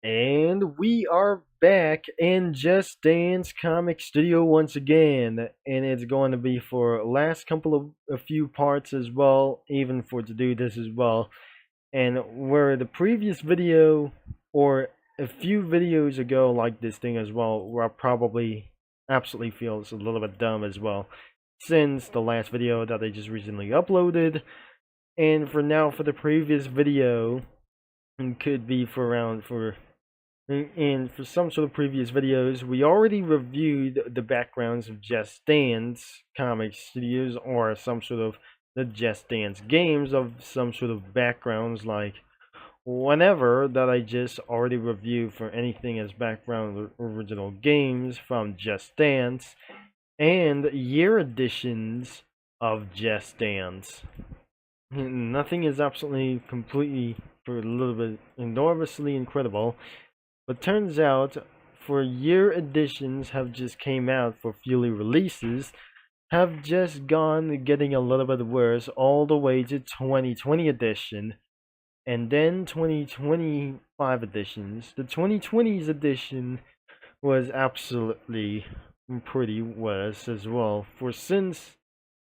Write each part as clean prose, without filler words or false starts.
And we are back in Just Dance Comic Studio once again, and it's going to be for last couple of a few parts as well, even for to do this as well. And where the previous video or a few videos ago like this thing as well, where I probably absolutely feel it's a little bit dumb as well, since the last video that I just recently uploaded. And for now, for the previous video, and could be for around for and for some sort of previous videos, we already reviewed the backgrounds of Just Dance Comic Studios, or some sort of the Just Dance games of some sort of backgrounds, like whenever that I just already reviewed for anything as background original games from Just Dance, and year editions of Just Dance. Nothing is absolutely completely for a little bit enormously incredible. But turns out, for year editions have just came out for Fury releases, have just gone getting a little bit worse all the way to 2020 edition, and then 2025 editions. The 2020s edition was absolutely pretty worse as well, for since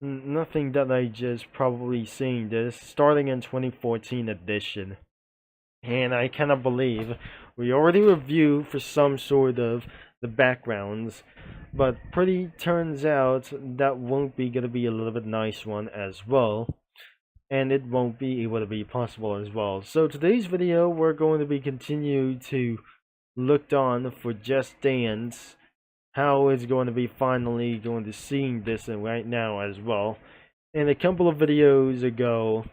nothing that I just probably seen this starting in 2014 edition. And I cannot believe we already reviewed for some sort of the backgrounds, but pretty turns out that won't be gonna be a little bit nice one as well, and it won't be able to be possible as well. So today's video we're going to be continue to looked on for Just Dance, how it's going to be finally going to seeing this right now as well. And a couple of videos ago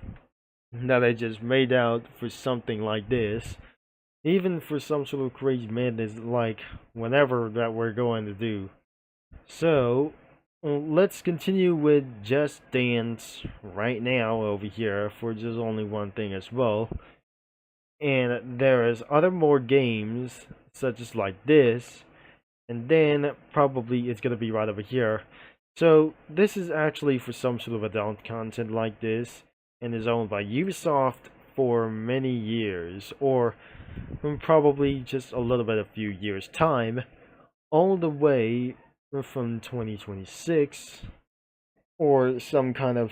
that I just made out for something like this, even for some sort of crazy madness like whatever that we're going to do. So let's continue with Just Dance right now over here for just only one thing as well. And there is other more games such as like this, and then probably it's gonna be right over here. So this is actually for some sort of adult content like this, and is owned by Ubisoft for many years, or probably just a little bit a few years time, all the way from 2026, or some kind of,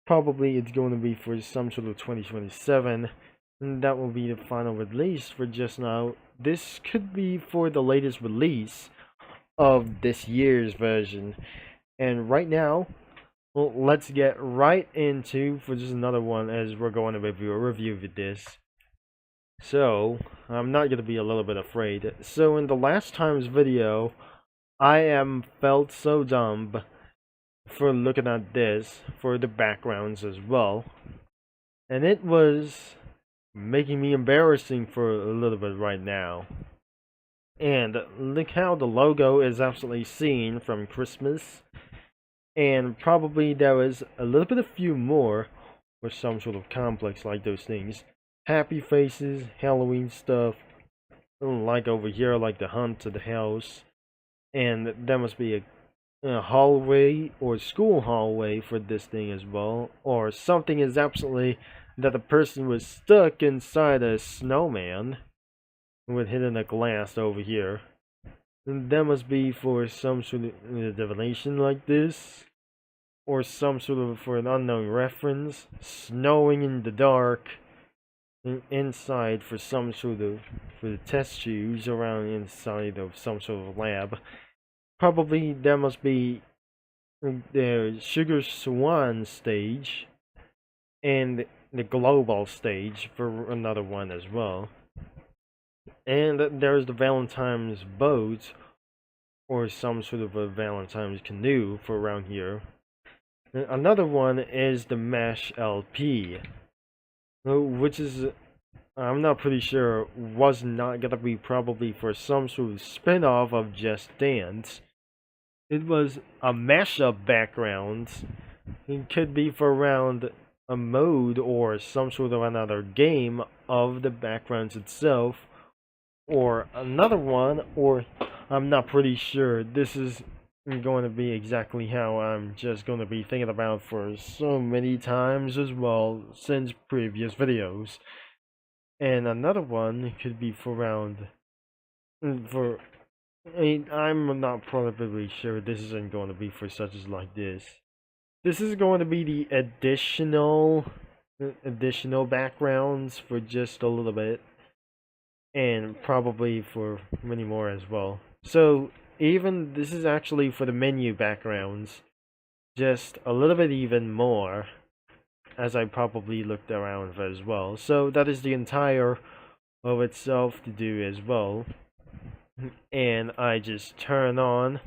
probably it's going to be for some sort of 2027, and that will be the final release for just now. This could be for the latest release of this year's version. And right now, well, let's get right into for just another one, as we're going to review this. So I'm not gonna be a little bit afraid. So in the last time's video, I am felt so dumb for looking at this for the backgrounds as well, and it was making me embarrassing for a little bit right now. And look how the logo is absolutely seen from Christmas, and probably there was a little bit of few more or some sort of complex like those things. Happy faces, Halloween stuff, like over here, like the hunt to the house, and there must be a hallway or school hallway for this thing as well, or something is absolutely that the person was stuck inside a snowman with hidden a glass over here. And that must be for some sort of divination like this, or some sort of for an unknown reference. Snowing in the dark, inside for some sort of for the test tubes around inside of some sort of lab. Probably there must be the Sugar Swan stage and the global stage for another one as well. And there's the Valentine's boat, or some sort of a Valentine's canoe for around here. Another one is the Mesh LP, which is, I'm not pretty sure, was not gonna be probably for some sort of spin-off of Just Dance. It was a mashup background. It could be for around a mode or some sort of another game of the backgrounds itself, or another one, or I'm not pretty sure. This is going to be exactly how I'm just going to be thinking about for so many times as well since previous videos. and another one could be for around for. I'm not probably sure this isn't going to be for such as like this. This is going to be the additional backgrounds for just a little bit, and probably for many more as well. So even this is actually for the menu backgrounds, just a little bit even more, as I probably looked around for as well. So that is the entire of itself to do as well. And I just turn on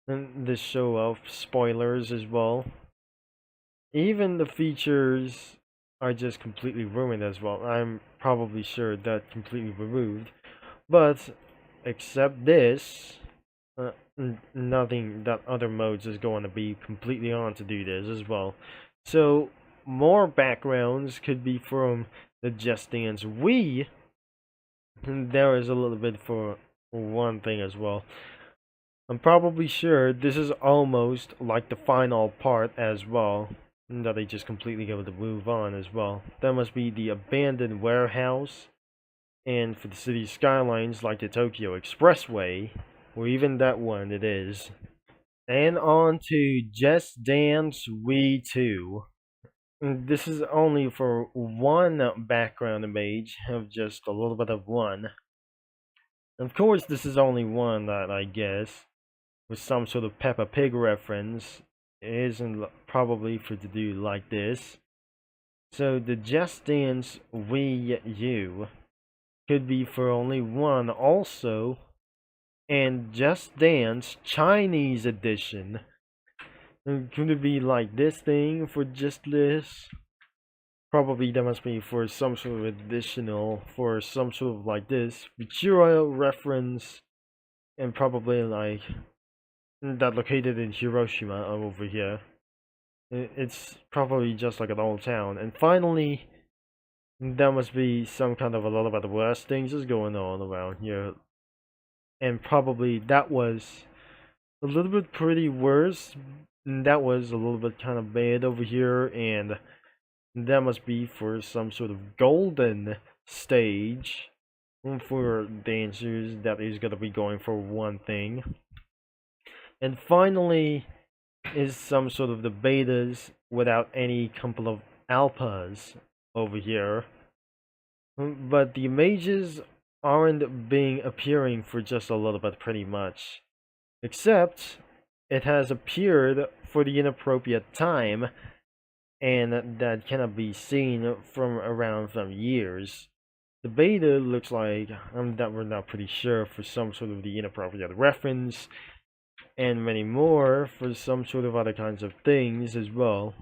the show of spoilers as well. Even the features are just completely ruined as well. I'm probably sure that completely removed. But except this, nothing that other modes is going to be completely on to do this as well. So more backgrounds could be from the Just Dance Wii. There is a little bit for one thing as well. I'm probably sure this is almost like the final part as well, that they just completely go to move on as well. That must be the abandoned warehouse, and for the city skylines like the Tokyo Expressway, or even that one it is. And on to Just Dance Wii 2. This is only for one background image of just a little bit of one. Of course, this is only one that I guess, with some sort of Peppa Pig reference, it isn't probably for to do like this. So the Just Dance Wii U could be for only one also, and Just Dance Chinese edition. Could it be like this thing for just this? Probably that must be for some sort of additional, for some sort of like this, Futura reference, and probably like that located in Hiroshima over here. It's probably just like an old town. And finally, there must be some kind of a lot of worse things is going on around here. And probably that was a little bit pretty worse. That was a little bit kind of bad over here, and that must be for some sort of golden stage for dancers that is going to be going for one thing. And finally is some sort of the betas without any couple of alphas over here. But the images aren't being appearing for just a little bit pretty much. Except it has appeared for the inappropriate time, and that cannot be seen from around some years. The beta looks like that we're not pretty sure for some sort of the inappropriate reference, and many more for some sort of other kinds of things as well,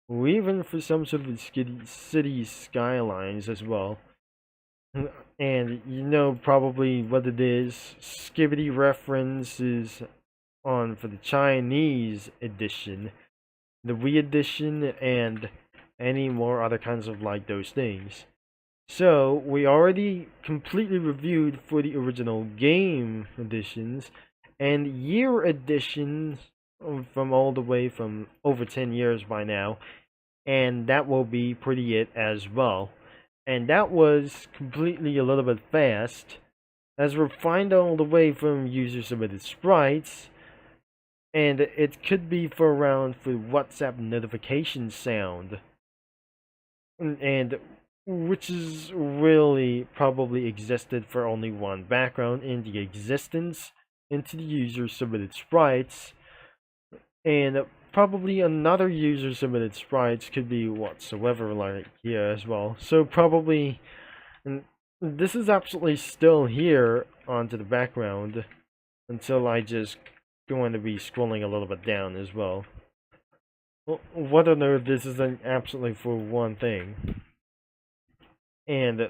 or even for some sort of city skylines as well. And you know probably what it is. Skibbity references on for the Chinese edition, the Wii edition, and any more other kinds of like those things. So we already completely reviewed for the original game editions and year editions from all the way from over 10 years by now, and that will be pretty it as well. And that was completely a little bit fast, as we're finding all the way from user submitted sprites, and it could be for around for WhatsApp notification sound, and which is really probably existed for only one background in the existence into the user submitted sprites, and probably another user submitted sprites could be whatsoever like here as well. So probably, and this is absolutely still here onto the background until I just going to be scrolling a little bit down as well. What on earth, this is absolutely for one thing, and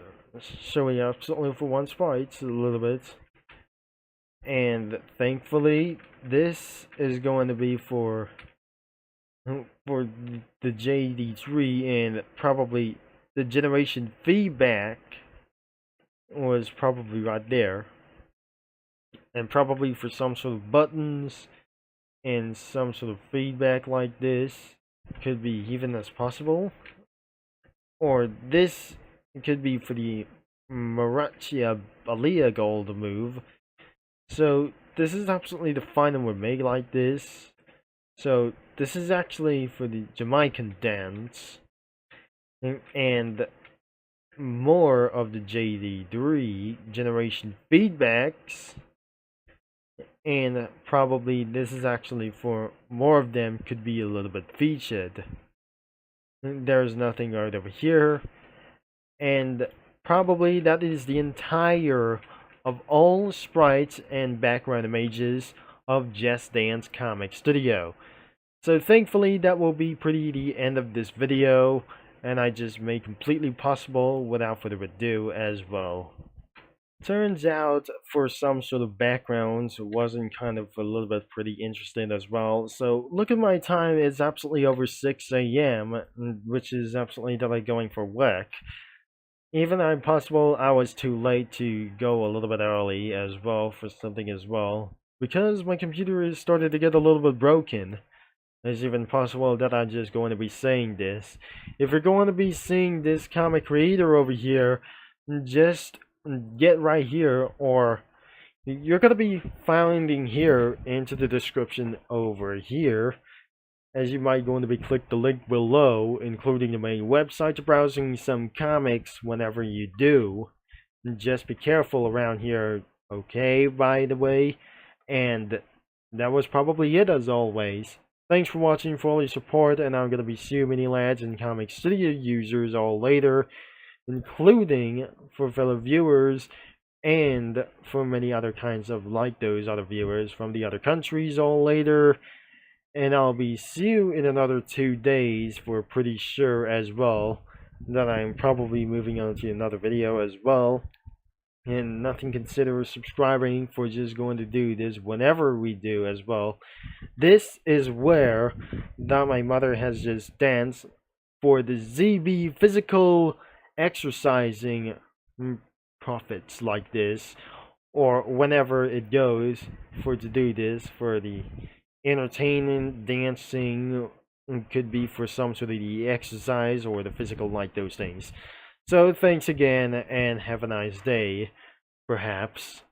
showing absolutely for one sprite a little bit. And thankfully, this is going to be for the JD3, and probably the generation feedback was probably right there, and probably for some sort of buttons and some sort of feedback like this could be even as possible, or this could be for the Marachia Alia Gold move. So this is absolutely the final remake like this. So this is actually for the Jamaican dance, and more of the JD3 generation feedbacks, and probably this is actually for more of them could be a little bit featured. There's nothing right over here, and probably that is the entire of all sprites and background images of Just Dance Comic Studio. So thankfully that will be pretty the end of this video, and I just made completely possible without further ado as well. Turns out for some sort of backgrounds it wasn't kind of a little bit pretty interesting as well. So look at my time, it's absolutely over 6 a.m. which is absolutely like going for work. Even if possible I was too late to go a little bit early as well for something as well, because my computer is started to get a little bit broken. It's even possible that I'm just going to be saying this. If you're going to be seeing this comic creator over here, just get right here, or you're going to be finding here into the description over here, as you might going to be click the link below, including the main website to browsing some comics whenever you do. Just be careful around here, okay, by the way. And that was probably it as always. Thanks for watching, for all your support, and I'm going to be seeing many lads and Comic Studio users all later, including for fellow viewers and for many other kinds of like those other viewers from the other countries all later. And I'll be see you in another 2 days for pretty sure as well that I'm probably moving on to another video as well. And nothing consider subscribing for just going to do this whenever we do as well. This is where that my mother has just danced for the ZB physical exercising profits like this, or whenever it goes for to do this for the entertaining dancing, could be for some sort of the exercise or the physical like those things. So thanks again and have a nice day, perhaps.